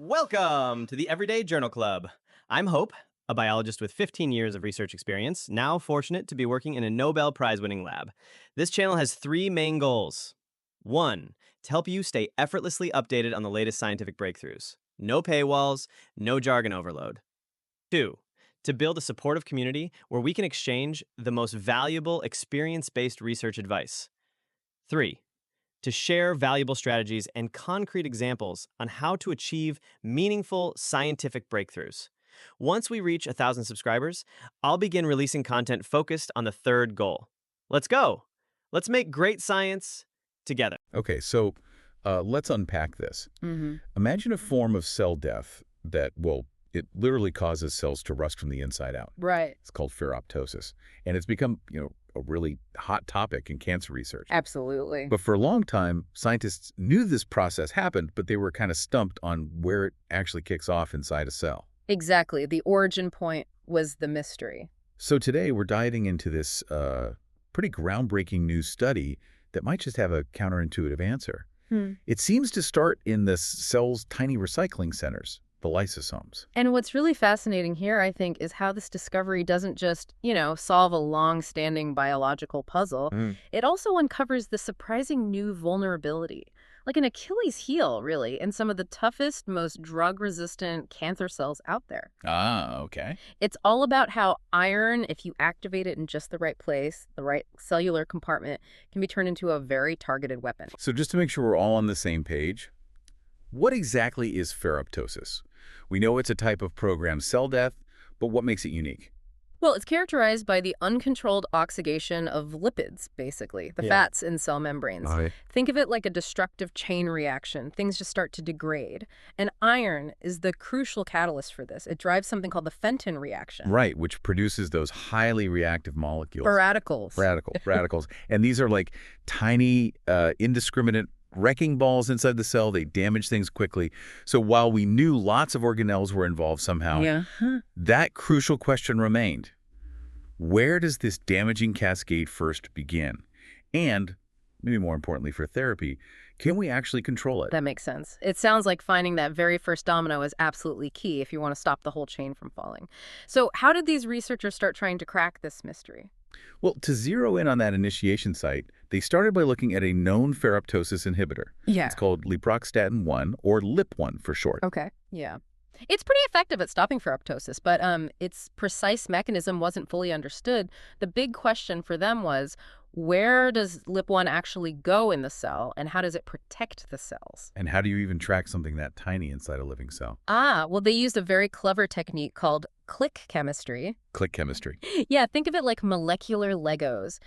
Welcome to the Everyday Journal Club. I'm Hope, a biologist with 15 years of research experience, now fortunate to be working in a Nobel Prize winning lab. This channel has three main goals. One, to help you stay effortlessly updated on the latest scientific breakthroughs. No paywalls, no jargon overload. Two, to build a supportive community where we can exchange the most valuable experience-based research advice. Three, to share valuable strategies and concrete examples on how to achieve meaningful scientific breakthroughs. Once we reach 1,000 subscribers, I'll begin releasing content focused on the third goal. Let's go. Let's make great science together. Okay, so let's unpack this. Imagine a form of cell death that, well, it literally causes cells to rust from the inside out. Right. It's called ferroptosis. And it's become, a really hot topic in cancer research. Absolutely. But for a long time, scientists knew this process happened, but they were kind of stumped on where it actually kicks off inside a cell. Exactly. The origin point was the mystery. So today we're diving into this pretty groundbreaking new study that might just have a counterintuitive answer. It seems to start in the cell's tiny recycling centers, the lysosomes. And what's really fascinating here, I think, is how this discovery doesn't just, solve a long-standing biological puzzle. It also uncovers the surprising new vulnerability, like an Achilles heel, really, in some of the toughest, most drug-resistant cancer cells out there. Ah, okay. It's all about how iron, if you activate it in just the right place, the right cellular compartment, can be turned into a very targeted weapon. So just to make sure we're all on the same page, what exactly is ferroptosis? We know it's a type of programmed cell death, but what makes it unique? Well, it's characterized by the uncontrolled oxidation of lipids, basically, the fats in cell membranes. Think of it like a destructive chain reaction. Things just start to degrade. And iron is the crucial catalyst for this. It drives something called the Fenton reaction. Right, which produces those highly reactive molecules. Radicals. Radicals. And these are like tiny, indiscriminate wrecking balls inside the cell. They damage things quickly. So while we knew lots of organelles were involved somehow, that crucial question remained. Where does this damaging cascade first begin? And, maybe more importantly for therapy, can we actually control it? That makes sense. It sounds like finding that very first domino is absolutely key if you want to stop the whole chain from falling. So how did these researchers start trying to crack this mystery? Well, to zero in on that initiation site, they started by looking at a known ferroptosis inhibitor. It's called leproxtatin-1, or LIP-1 for short. Okay. Yeah. It's pretty effective at stopping ferroptosis, but its precise mechanism wasn't fully understood. The big question for them was, where does LIP-1 actually go in the cell, and how does it protect the cells? And how do you even track something that tiny inside a living cell? Well, they used a very clever technique called click chemistry. Click chemistry. Yeah, think of it like molecular Legos.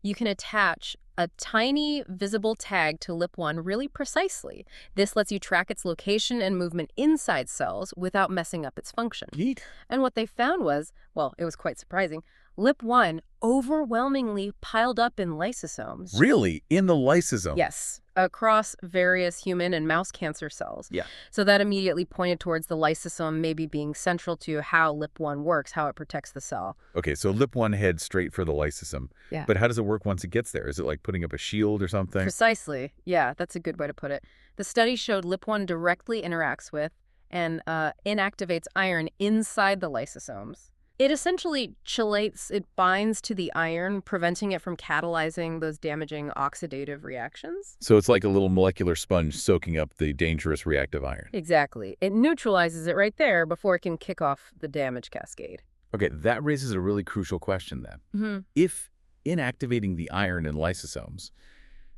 You can attach a tiny visible tag to LIP-1 really precisely. This lets you track its location and movement inside cells without messing up its function. Neat. And what they found was, well, it was quite surprising, LIP-1 overwhelmingly piled up in lysosomes. Really? In the lysosome? Yes, across various human and mouse cancer cells. Yeah. So that immediately pointed towards the lysosome maybe being central to how LIP-1 works, how it protects the cell. Okay, so LIP-1 heads straight for the lysosome. Yeah. But how does it work once it gets there? Is it like putting up a shield or something? Precisely. Yeah, that's a good way to put it. The study showed LIP-1 directly interacts with and inactivates iron inside the lysosomes. It essentially chelates, it binds to the iron, preventing it from catalyzing those damaging oxidative reactions. So it's like a little molecular sponge soaking up the dangerous reactive iron. Exactly. It neutralizes it right there before it can kick off the damage cascade. Okay, that raises a really crucial question then. If inactivating the iron in lysosomes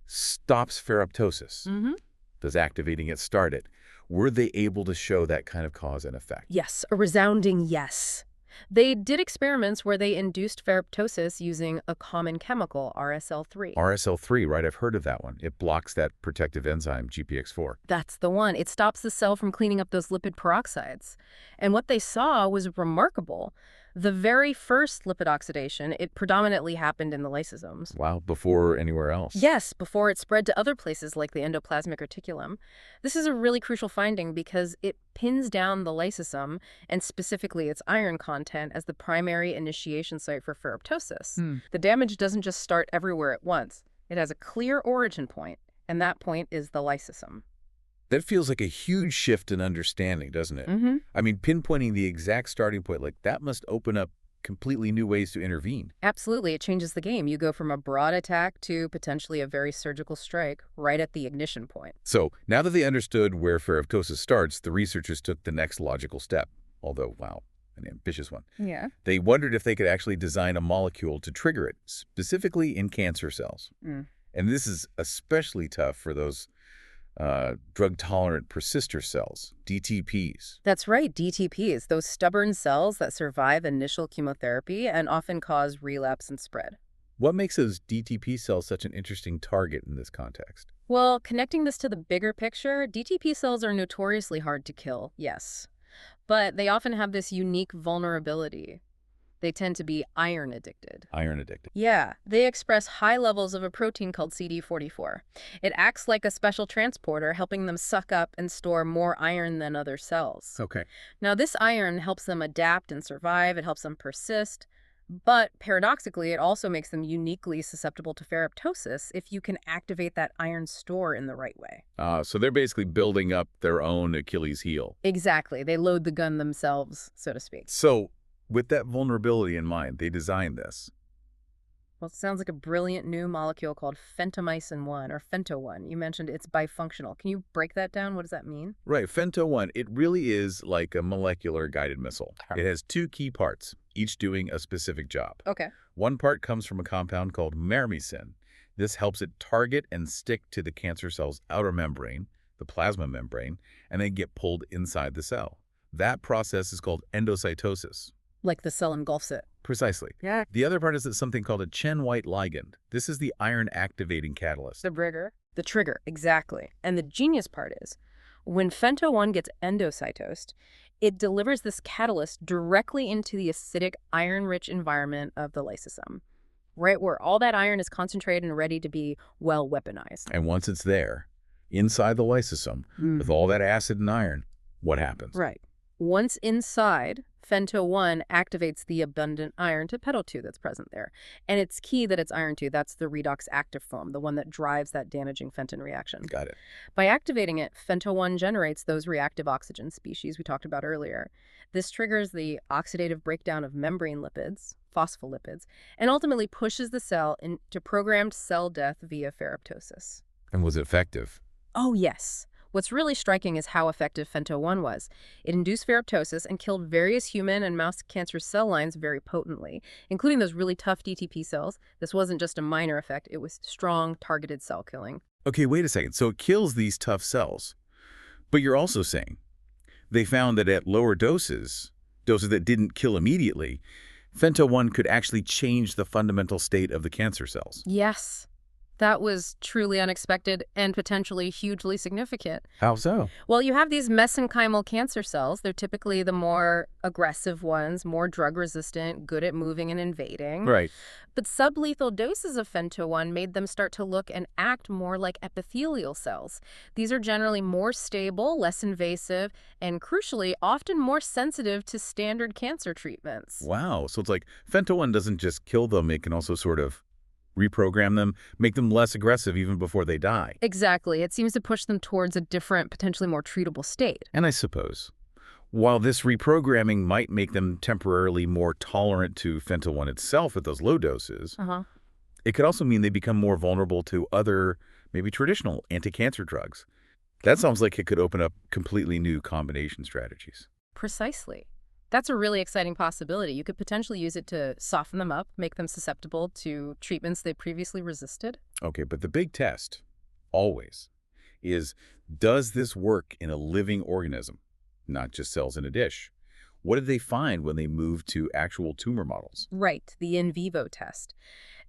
stops ferroptosis, does activating it start it? Were they able to show that kind of cause and effect? Yes, a resounding yes. They did experiments where they induced ferroptosis using a common chemical, RSL3. RSL3, right? I've heard of that one. It blocks that protective enzyme, GPX4. That's the one. It stops the cell from cleaning up those lipid peroxides. And what they saw was remarkable. The very first lipid oxidation, it predominantly happened in the lysosomes. Wow, before anywhere else. Yes, before it spread to other places like the endoplasmic reticulum. This is a really crucial finding because it pins down the lysosome, and specifically its iron content, as the primary initiation site for ferroptosis. The damage doesn't just start everywhere at once. It has a clear origin point, and that point is the lysosome. That feels like a huge shift in understanding, doesn't it? Mm-hmm. I mean, pinpointing the exact starting point, like that must open up completely new ways to intervene. Absolutely. It changes the game. You go from a broad attack to potentially a very surgical strike right at the ignition point. So now that they understood where ferroptosis starts, the researchers took the next logical step. Although, wow, an ambitious one. Yeah. They wondered if they could actually design a molecule to trigger it, specifically in cancer cells. Mm. And this is especially tough for those drug-tolerant persister cells, DTPs. That's right, DTPs, those stubborn cells that survive initial chemotherapy and often cause relapse and spread. What makes those DTP cells such an interesting target in this context? Well, connecting this to the bigger picture, DTP cells are notoriously hard to kill, yes. But they often have this unique vulnerability. They tend to be iron addicted. Iron addicted. Yeah, they express high levels of a protein called CD44. It acts like a special transporter, helping them suck up and store more iron than other cells. Okay. Now, this iron helps them adapt and survive. It helps them persist. But paradoxically, it also makes them uniquely susceptible to ferroptosis if you can activate that iron store in the right way. So they're basically building up their own Achilles heel. Exactly. They load the gun themselves, so to speak. So with that vulnerability in mind, they designed this. Well, it sounds like a brilliant new molecule called fentomycin-1, or Fento-1. You mentioned it's bifunctional. Can you break that down? What does that mean? Right, Fento-1, it really is like a molecular guided missile. It has two key parts, each doing a specific job. Okay. One part comes from a compound called mermycin. This helps it target and stick to the cancer cell's outer membrane, the plasma membrane, and then get pulled inside the cell. That process is called endocytosis. Like the cell engulfs it. Precisely. Yeah. The other part is something called a Chen-White ligand. This is the iron-activating catalyst. The trigger, exactly. And the genius part is, when Fento-1 gets endocytosed, it delivers this catalyst directly into the acidic, iron-rich environment of the lysosome, right where all that iron is concentrated and ready to be, well, weaponized. And once it's there, inside the lysosome, with all that acid and iron, what happens? Right. Once inside, Fento-1 activates the abundant iron to petal 2 that's present there. And it's key that it's iron 2. That's the redox active form, the one that drives that damaging Fenton reaction. Got it. By activating it, Fento-1 generates those reactive oxygen species we talked about earlier. This triggers the oxidative breakdown of membrane lipids, phospholipids, and ultimately pushes the cell into programmed cell death via ferroptosis. And was it effective? Oh, yes. What's really striking is how effective Fento-1 was. It induced ferroptosis and killed various human and mouse cancer cell lines very potently, including those really tough DTP cells. This wasn't just a minor effect. It was strong, targeted cell killing. Okay, wait a second. So it kills these tough cells. But you're also saying they found that at lower doses that didn't kill immediately, Fento-1 could actually change the fundamental state of the cancer cells. Yes. That was truly unexpected and potentially hugely significant. How so? Well, you have these mesenchymal cancer cells. They're typically the more aggressive ones, more drug-resistant, good at moving and invading. Right. But sublethal doses of Fento-1 made them start to look and act more like epithelial cells. These are generally more stable, less invasive, and crucially, often more sensitive to standard cancer treatments. Wow. So it's like Fento-1 doesn't just kill them, it can also sort of reprogram them, make them less aggressive even before they die. Exactly. It seems to push them towards a different, potentially more treatable state. And I suppose, while this reprogramming might make them temporarily more tolerant to Fento-1 itself at those low doses, it could also mean they become more vulnerable to other, maybe traditional anti-cancer drugs. That sounds like it could open up completely new combination strategies. Precisely. That's a really exciting possibility. You could potentially use it to soften them up, make them susceptible to treatments they previously resisted. Okay, but the big test, always, is does this work in a living organism, not just cells in a dish? What did they find when they moved to actual tumor models? Right, the in vivo test.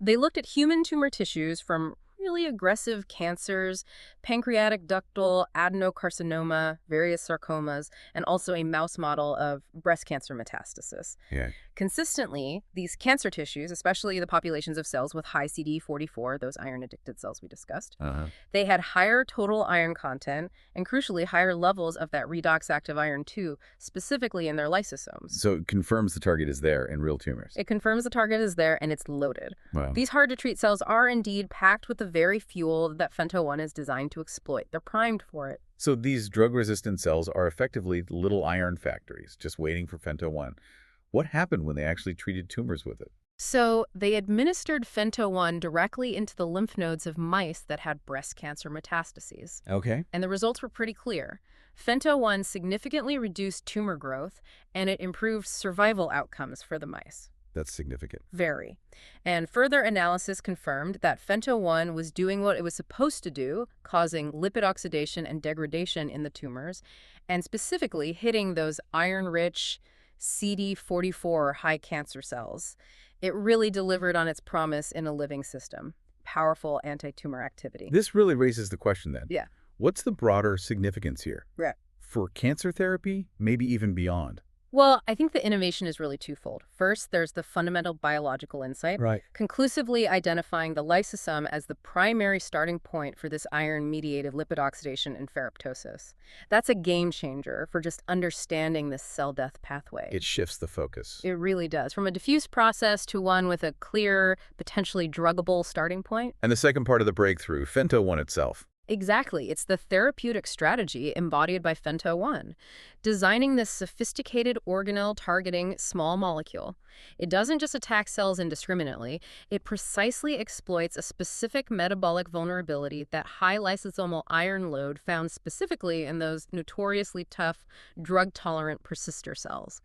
They looked at human tumor tissues from really aggressive cancers, pancreatic ductal, adenocarcinoma, various sarcomas, and also a mouse model of breast cancer metastasis. Yeah. Consistently, these cancer tissues, especially the populations of cells with high CD44, those iron-addicted cells we discussed, they had higher total iron content and, crucially, higher levels of that redox active iron 2, specifically in their lysosomes. So it confirms the target is there in real tumors. It confirms the target is there and it's loaded. Wow. These hard-to-treat cells are indeed packed with the very fuel that Fento-1 is designed to exploit. They're primed for it. So these drug-resistant cells are effectively little iron factories, just waiting for Fento-1. What happened when they actually treated tumors with it? So they administered Fento-1 directly into the lymph nodes of mice that had breast cancer metastases. Okay. And the results were pretty clear. Fento-1 significantly reduced tumor growth, and it improved survival outcomes for the mice. That's significant. Very. And further analysis confirmed that Fento-1 was doing what it was supposed to do, causing lipid oxidation and degradation in the tumors, and specifically hitting those iron-rich CD44 high cancer cells. It really delivered on its promise in a living system. Powerful anti-tumor activity. This really raises the question then. Yeah. What's the broader significance here? Right. For cancer therapy, maybe even beyond? Well, I think the innovation is really twofold. First, there's the fundamental biological insight, Right. conclusively identifying the lysosome as the primary starting point for this iron-mediated lipid oxidation and ferroptosis. That's a game changer for just understanding this cell death pathway. It shifts the focus. It really does. From a diffuse process to one with a clear, potentially druggable starting point. And the second part of the breakthrough, Fento-1 itself. Exactly. It's the therapeutic strategy embodied by Fento-1, designing this sophisticated organelle-targeting small molecule. It doesn't just attack cells indiscriminately. It precisely exploits a specific metabolic vulnerability, that high lysosomal iron load found specifically in those notoriously tough, drug-tolerant persister cells.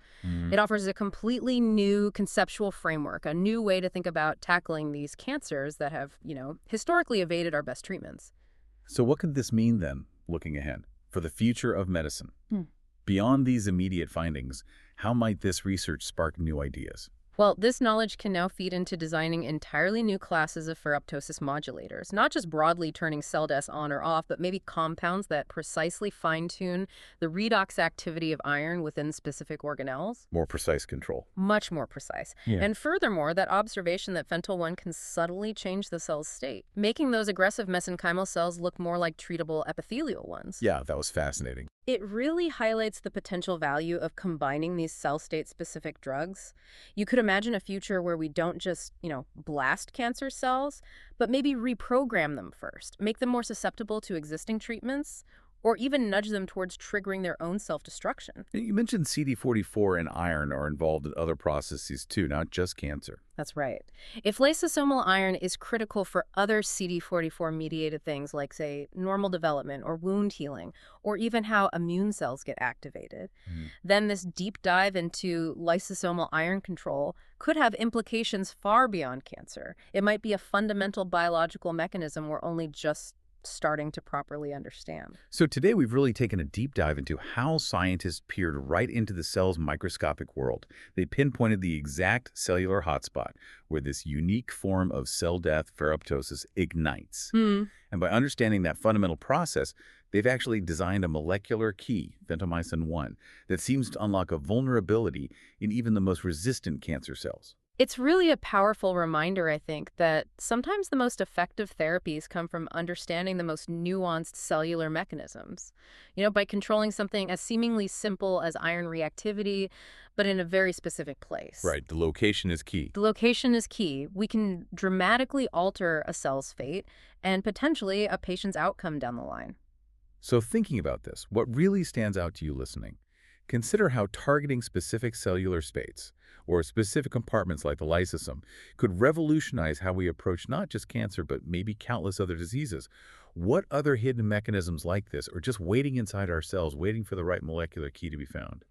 It offers a completely new conceptual framework, a new way to think about tackling these cancers that have, historically evaded our best treatments. So what could this mean then, looking ahead, for the future of medicine? Beyond these immediate findings, how might this research spark new ideas? Well, this knowledge can now feed into designing entirely new classes of ferroptosis modulators, not just broadly turning cell deaths on or off, but maybe compounds that precisely fine-tune the redox activity of iron within specific organelles. More precise control. Much more precise. Yeah. And furthermore, that observation that Fento-1 can subtly change the cell's state, making those aggressive mesenchymal cells look more like treatable epithelial ones. Yeah, that was fascinating. It really highlights the potential value of combining these cell state-specific drugs. You could imagine a future where we don't just, blast cancer cells, but maybe reprogram them first, make them more susceptible to existing treatments, or even nudge them towards triggering their own self-destruction. You mentioned CD44 and iron are involved in other processes too, not just cancer. That's right. If lysosomal iron is critical for other CD44-mediated things like, say, normal development or wound healing, or even how immune cells get activated, then this deep dive into lysosomal iron control could have implications far beyond cancer. It might be a fundamental biological mechanism we're only just starting to properly understand. So today we've really taken a deep dive into how scientists peered right into the cell's microscopic world. They pinpointed the exact cellular hotspot where this unique form of cell death, ferroptosis, ignites. And by understanding that fundamental process, they've actually designed a molecular key, Fentomycin-1, that seems to unlock a vulnerability in even the most resistant cancer cells. It's really a powerful reminder, I think, that sometimes the most effective therapies come from understanding the most nuanced cellular mechanisms. By controlling something as seemingly simple as iron reactivity, but in a very specific place. Right, the location is key. The location is key. We can dramatically alter a cell's fate and potentially a patient's outcome down the line. So thinking about this, what really stands out to you listening? Consider how targeting specific cellular states or specific compartments like the lysosome could revolutionize how we approach not just cancer, but maybe countless other diseases. What other hidden mechanisms like this are just waiting inside our cells, waiting for the right molecular key to be found?